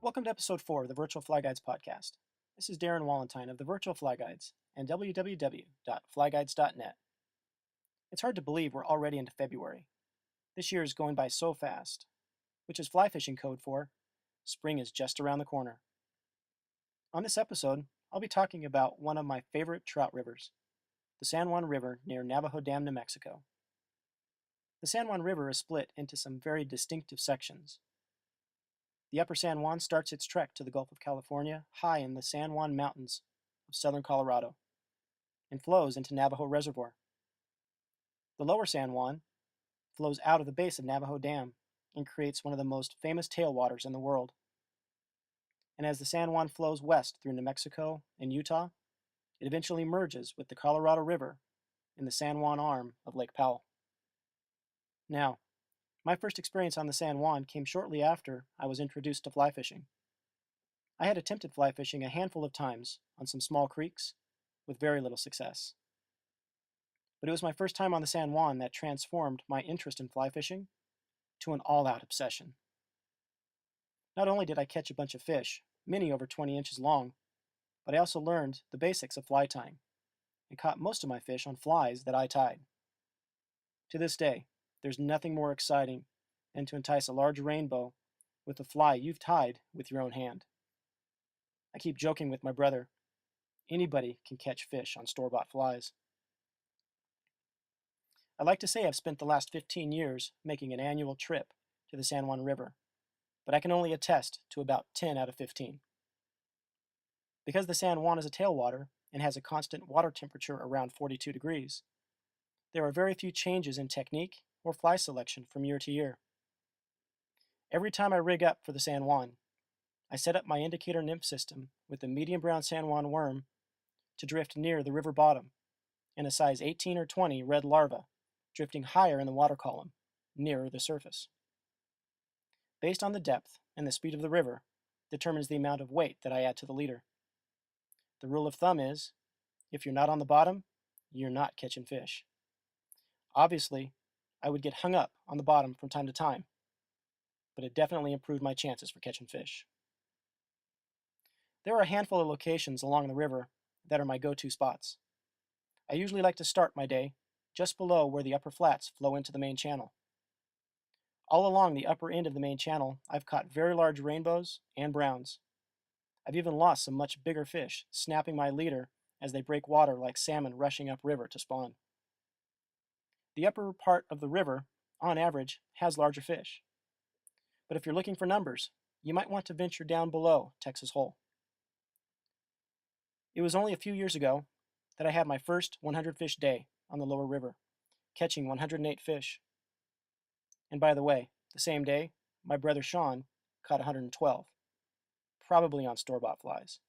Welcome to episode 4 of the Virtual Fly Guides podcast. This is Darin Wallentine of the Virtual Fly Guides and www.flyguides.net. It's hard to believe we're already into February. This year is going by so fast, which is fly fishing code for spring is just around the corner. On this episode, I'll be talking about one of my favorite trout rivers, the San Juan River near Navajo Dam, New Mexico. The San Juan River is split into some very distinctive sections. The upper San Juan starts its trek to the Gulf of California high in the San Juan Mountains of southern Colorado and flows into Navajo Reservoir. The lower San Juan flows out of the base of Navajo Dam and creates one of the most famous tailwaters in the world. And as the San Juan flows west through New Mexico and Utah, it eventually merges with the Colorado River in the San Juan arm of Lake Powell. Now, my first experience on the San Juan came shortly after I was introduced to fly fishing. I had attempted fly fishing a handful of times on some small creeks with very little success. But it was my first time on the San Juan that transformed my interest in fly fishing to an all-out obsession. Not only did I catch a bunch of fish, many over 20 inches long, but I also learned the basics of fly tying and caught most of my fish on flies that I tied. To this day, there's nothing more exciting than to entice a large rainbow with a fly you've tied with your own hand. I keep joking with my brother, anybody can catch fish on store-bought flies. I like to say I've spent the last 15 years making an annual trip to the San Juan River, but I can only attest to about 10 out of 15. Because the San Juan is a tailwater and has a constant water temperature around 42 degrees, there are very few changes in technique or fly selection from year to year. Every time I rig up for the San Juan, I set up my indicator nymph system with a medium brown San Juan worm to drift near the river bottom and a size 18 or 20 red larva drifting higher in the water column, nearer the surface. Based on the depth and the speed of the river determines the amount of weight that I add to the leader. The rule of thumb is, if you're not on the bottom, you're not catching fish. Obviously, I would get hung up on the bottom from time to time, but it definitely improved my chances for catching fish. There are a handful of locations along the river that are my go-to spots. I usually like to start my day just below where the upper flats flow into the main channel. All along the upper end of the main channel, I've caught very large rainbows and browns. I've even lost some much bigger fish, snapping my leader as they break water like salmon rushing upriver to spawn. The upper part of the river, on average, has larger fish. But if you're looking for numbers, you might want to venture down below Texas Hole. It was only a few years ago that I had my first 100 fish day on the lower river, catching 108 fish. And by the way, the same day, my brother Sean caught 112, probably on store-bought flies.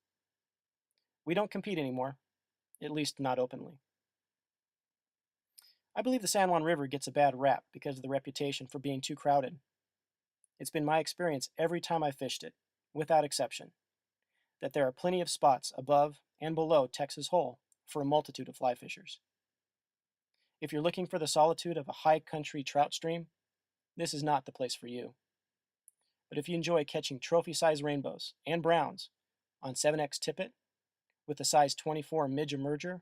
We don't compete anymore, at least not openly. I believe the San Juan River gets a bad rap because of the reputation for being too crowded. It's been my experience every time I fished it, without exception, that there are plenty of spots above and below Texas Hole for a multitude of fly fishers. If you're looking for the solitude of a high country trout stream, this is not the place for you. But if you enjoy catching trophy-sized rainbows and browns on 7X tippet with a size 24 midge emerger,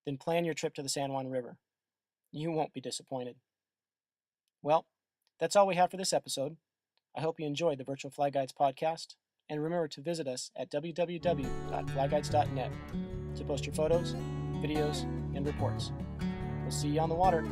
then plan your trip to the San Juan River. You won't be disappointed. Well, that's all we have for this episode. I hope you enjoyed the Virtual Fly Guides podcast, and remember to visit us at www.flyguides.net to post your photos, videos, and reports. We'll see you on the water.